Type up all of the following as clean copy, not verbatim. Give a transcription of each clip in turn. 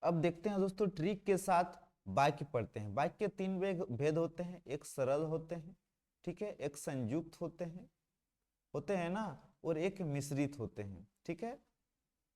अब देखते हैं दोस्तों ट्रिक के साथ वाक्य पढ़ते हैं। वाक्य के तीन भेद होते हैं, एक सरल होते हैं, ठीक है, एक संयुक्त होते हैं ना, और एक मिश्रित होते हैं, ठीक है।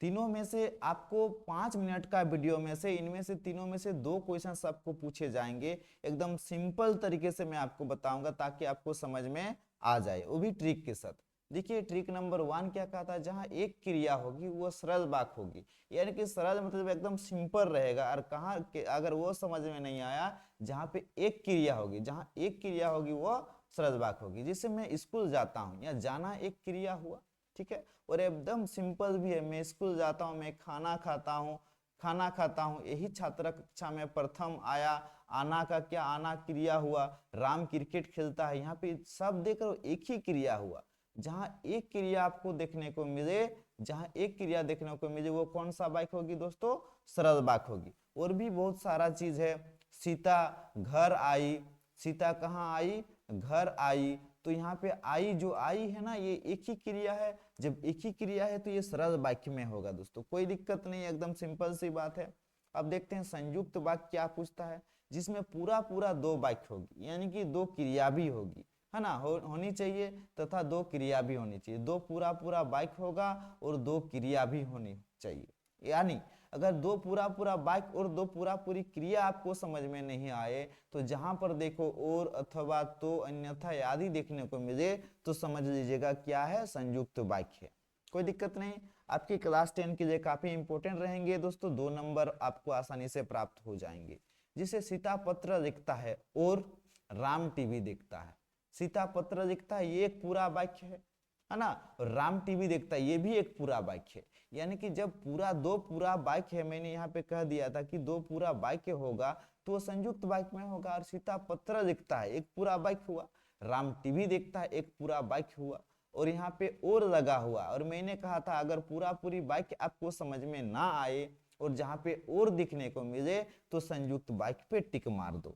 तीनों में से आपको 5 मिनट का वीडियो में से इनमें से तीनों में से 2 क्वेश्चन आपको पूछे जाएंगे। एकदम सिंपल तरीके से मैं आपको बताऊंगा ताकि आपको समझ में आ जाए, वो भी ट्रिक के साथ। देखिए ट्रिक नंबर 1 क्या कहता है, जहां एक क्रिया होगी वो सरल वाक्य होगी, यानी कि सरल मतलब एकदम सिंपल रहेगा। और कहाँ के अगर वो समझ में नहीं आया, जहां पे एक क्रिया होगी, जहां एक क्रिया होगी वो सरल वाक्य होगी। जैसे मैं स्कूल जाता हूँ, या जाना एक क्रिया हुआ, ठीक है। और एकदम सिंपल भी है, मैं स्कूल जाता हूँ, मैं खाना खाता हूँ, यही छात्र कक्षा में प्रथम आया। आना का क्या, आना क्रिया हुआ। राम क्रिकेट खेलता है, यहाँ पे सब देख रहे हो एक ही क्रिया हुआ। जहां एक क्रिया आपको देखने को मिले, जहां एक क्रिया देखने को मिले, वो कौन सा वाक्य होगी दोस्तों, सरल वाक्य होगी। और भी बहुत सारा चीज है। सीता घर आई, सीता कहाँ आई, घर आई। तो यहाँ पे आई, जो आई है ना, ये एक ही क्रिया है। जब एक ही क्रिया है तो ये सरल वाक्य में होगा दोस्तों, कोई दिक्कत नहीं, एकदम सिंपल सी बात है। अब देखते हैं संयुक्त वाक्य क्या पूछता है, जिसमें पूरा पूरा 2 वाक्य होगी, यानी कि 2 क्रिया भी होगी, है ना, होनी चाहिए, तथा 2 क्रिया भी होनी चाहिए। 2 पूरा वाक्य होगा और 2 क्रिया भी होनी चाहिए। यानी अगर 2 पूरा वाक्य और 2 पूरी क्रिया आपको समझ में नहीं आए, तो जहां पर देखो और, अथवा, तो, अन्यथा आदि देखने को मिले, तो समझ लीजिएगा क्या है, संयुक्त वाक्य है। कोई दिक्कत नहीं, आपकी क्लास 10 के लिए काफी इंपॉर्टेंट रहेंगे दोस्तों। 2 नंबर आपको आसानी से प्राप्त हो जाएंगे। जिसे सीता पत्र लिखता है और राम टीवी देखता है। सीता पत्र लिखता है, ये एक पूरा वाक्य है ना। और राम टीवी देखता है, ये भी एक पूरा वाक्य है। यानी कि जब दो पूरा वाक्य है, मैंने यहाँ पे कह दिया था कि 2 पूरा वाक्य होगा तो वो संयुक्त वाक्य में होगा। और सीता पत्र लिखता है, एक पूरा वाक्य हुआ। राम टीवी देखता है, एक पूरा वाक्य हुआ। और यहाँ पे और लगा हुआ, और मैंने कहा था अगर पूरी वाक्य आपको समझ में ना आए और जहां पे और दिखने को मिले, तो संयुक्त वाक्य पे टिक मार दो।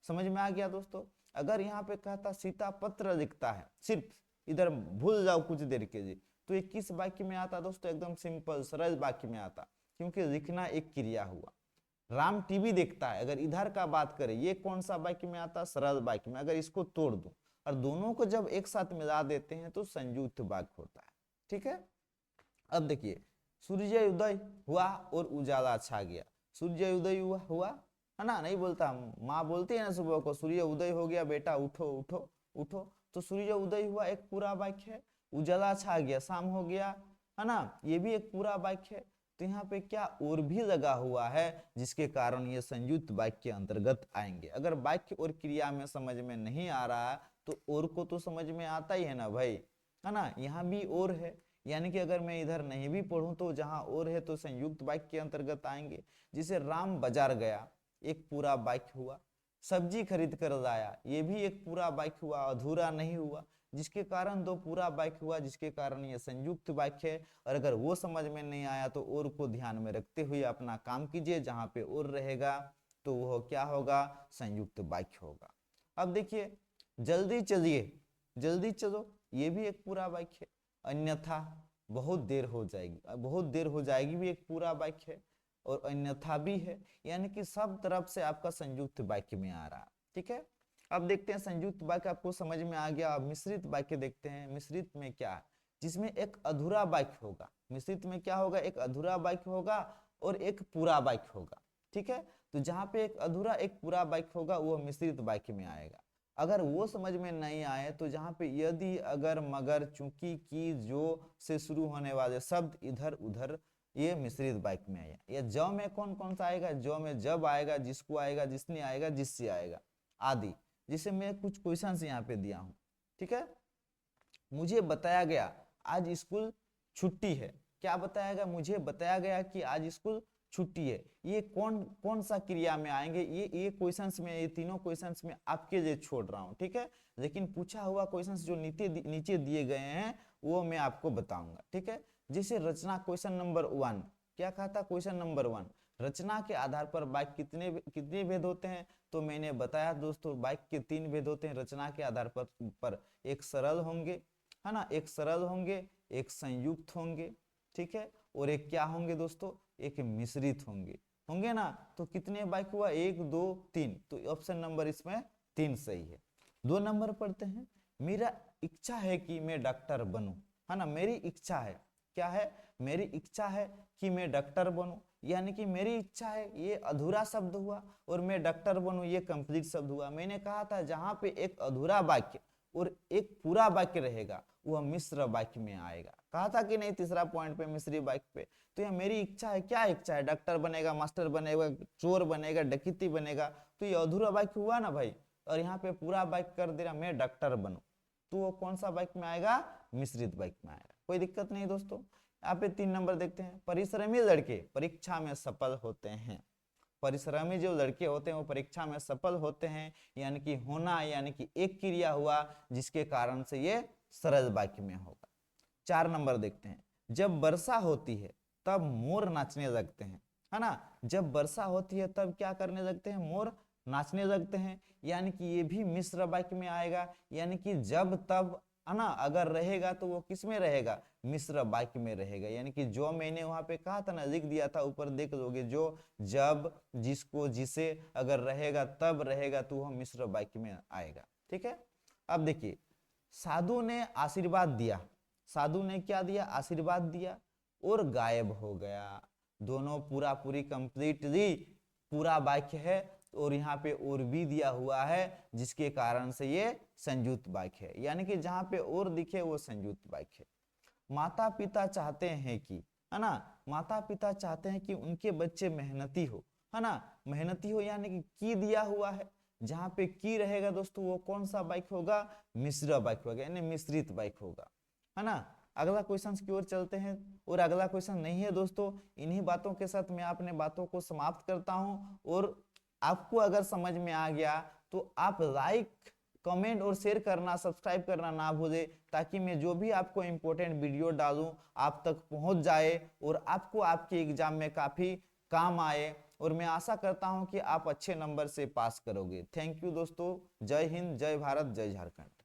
समझ में आ गया दोस्तों। अगर यहाँ पे कहता सीता पत्र लिखता है, सिर्फ इधर भूल जाओ कुछ देर के लिए, तो ये किस वाक्य में आता दोस्तों, एकदम सिंपल सरल वाक्य में आता, क्योंकि लिखना एक क्रिया हुआ। राम टीवी देखता है, अगर इधर का बात करें, ये कौन सा वाक्य में आता, सरल वाक्य में। अगर इसको तोड़ दूं और दोनों को जब एक साथ मिला देते हैं तो संयुक्त वाक्य होता है, ठीक है। अब देखिए, सूर्य उदय हुआ और उजाला छा गया। सूर्य उदय हुआ है ना, नहीं बोलता, माँ बोलती है ना सुबह को, सूर्य उदय हो गया बेटा, उठो उठो उठो। तो सूर्य उदय हुआ एक पूरा वाक्य है। उजाला छा गया, शाम हो गया, है ना, ये भी एक पूरा वाक्य है। तो यहाँ पे क्या और भी लगा हुआ है, जिसके कारण ये संयुक्त वाक्य के अंतर्गत आएंगे। अगर वाक्य और क्रिया में समझ में नहीं आ रहा, तो और को तो समझ में आता ही है ना भाई, है ना। यहाँ भी और है, यानी कि अगर मैं इधर नहीं भी पढ़ूं तो जहां और है तो संयुक्त वाक्य के अंतर्गत आएंगे। जिसे राम बाजार गया, एक पूरा वाक्य हुआ। सब्जी खरीद कर लाया, ये भी एक पूरा वाक्य हुआ, अधूरा नहीं हुआ, जिसके कारण 2 पूरा वाक्य हुआ, जिसके कारण ये संयुक्त वाक्य है। और अगर वो समझ में नहीं आया तो और को ध्यान में रखते हुए अपना काम कीजिए, जहां पे और रहेगा तो वो क्या होगा, संयुक्त वाक्य होगा। अब देखिए, जल्दी चलिए, जल्दी चलो, ये भी एक पूरा वाक्य है। अन्यथा बहुत देर हो जाएगी, बहुत देर हो जाएगी भी एक पूरा वाक्य है, और अन्यथा भी है। यानी कि सब तरफ से आपका संयुक्त वाक्य में आ रहा है, ठीक है। अब देखते हैं संयुक्त वाक्य आपको समझ में आ गया। अब मिश्रित वाक्य देखते हैं। मिश्रित में क्या है, जिसमें एक अधूरा वाक्य होगा। मिश्रित में क्या होगा, एक अधूरा वाक्य होगा और एक पूरा वाक्य होगा, ठीक है। तो जहां पे एक अधूरा एक पूरा वाक्य होगा वो मिश्रित वाक्य में आएगा। अगर वो समझ में नहीं आए, तो जहां पे यदि, अगर, मगर, चूंकि, की, जो से शुरू होने वाले शब्द इधर उधर, ये मिश्रित वाक्य में आया। या ज में कौन कौन सा आएगा, ज में जब आएगा, जिसको आएगा, जिसने आएगा, जिससे आएगा, आदि। जिसे मैं कुछ क्वेश्चन यहाँ पे दिया हूं, ठीक है। मुझे बताया गया आज स्कूल छुट्टी है। क्या बताया गया, मुझे बताया गया कि आज स्कूल छुट्टी है। ये कौन कौन सा क्रिया में आएंगे, ये क्वेश्चंस में, ये तीनों क्वेश्चंस में आपके लिए छोड़ रहा हूं, ठीक है। लेकिन पूछा हुआ क्वेश्चंस जो नीचे दिए गए हैं वो मैं आपको बताऊंगा, ठीक है। जैसे रचना, क्वेश्चन नंबर 1 क्या कहा था, क्वेश्चन नंबर 1, रचना के आधार पर वाक्य कितने कितने भेद होते हैं। तो मैंने बताया दोस्तों, वाक्य के 3 भेद होते हैं रचना के आधार पर। एक सरल होंगे, है ना, एक सरल होंगे, एक संयुक्त होंगे, ठीक है, और एक क्या होंगे दोस्तों, एक मिश्रित होंगे। होंगे ना, तो कितने बाइक हुआ, 1 2 3, तो ऑप्शन नंबर इसमें 3 सही है। 2 नंबर पढ़ते हैं, मेरा इच्छा है कि मैं डॉक्टर बनूं, है ना, मेरी इच्छा है, क्या है, मेरी इच्छा है कि मैं डॉक्टर बनूं, यानी कि मेरी इच्छा है ये अधूरा शब्द हुआ, और मैं डॉक्टर बनूं ये कंप्लीट शब्द हुआ। मैंने कहा था जहां पे एक अधूरा वाक्य और एक पूरा वाक्य रहेगा वह मिश्र वाक्य में आएगा, कहा था कि नहीं, तीसरा पॉइंट पे मिश्री वाक्य पे। तो यह मेरी इच्छा है, क्या इच्छा है, डॉक्टर बनेगा, मास्टर बनेगा, चोर बनेगा, डकैती बनेगा, तो ये अधूरा वाक्य हुआ ना भाई। और यहाँ पे पूरा वाक्य कर दे रहा मैं डॉक्टर बनूं, तो वो कौन सा वाक्य में आएगा, मिश्रित वाक्य में आएगा। कोई दिक्कत नहीं दोस्तों। यहाँ पे 3 नंबर देखते हैं, परिश्रमी लड़के परीक्षा में सफल होते हैं। परिश्रमी जो लड़के होते हैं वो परीक्षा में सफल होते हैं, यानी कि होना, यानी कि एक क्रिया हुआ जिसके कारण से ये सरल वाक्य में होगा। 4 नंबर देखते हैं, जब वर्षा होती है तब मोर नाचने लगते हैं, है ना, जब वर्षा होती है तब क्या करने लगते हैं, मोर नाचने लगते हैं, यानी कि ये भी मिश्र वाक्य में आएगा, यानी कि जब तब, है ना, अगर रहेगा तो वो किस में रहेगा, मिश्र वाक्य में रहेगा। यानी कि जो मैंने वहां पे कहा था ना, लिख दिया था, ऊपर देख लोगे, जो, जब, जिसको, जिसे अगर रहेगा तब रहेगा तो वह मिश्र वाक्य में आएगा। ठीक है, अब देखिए, साधु ने आशीर्वाद दिया, साधु ने क्या दिया, आशीर्वाद दिया, और गायब हो गया। दोनों पूरा पूरी कंप्लीटली पूरा वाक्य है, और यहाँ पे और भी दिया हुआ है जिसके कारण से ये संयुक्त वाक्य है, यानी कि जहां पे और दिखे वो संयुक्त वाक्य है। माता पिता चाहते हैं कि, है ना, माता पिता चाहते हैं कि उनके बच्चे मेहनती हो, है ना, मेहनती हो, यानी कि दिया हुआ है, जहां पे की रहेगा दोस्तों वो कौन सा वाक्य होगा, मिश्र वाक्य होगा, यानी मिश्रित वाक्य होगा, है ना। अगला क्वेश्चन की ओर चलते हैं, और अगला क्वेश्चन नहीं है दोस्तों। इन्हीं बातों के साथ मैं अपने बातों को समाप्त करता हूं, और आपको अगर समझ में आ गया तो आप लाइक, कमेंट और शेयर करना, सब्सक्राइब करना ना भूलें, ताकि मैं जो भी आपको इंपॉर्टेंट वीडियो डालूं आप तक पहुंच जाए और आपको आपके एग्जाम में काफी काम आए, और मैं आशा करता हूं कि आप अच्छे नंबर से पास करोगे। थैंक यू दोस्तों, जय हिंद, जय भारत, जय झारखंड।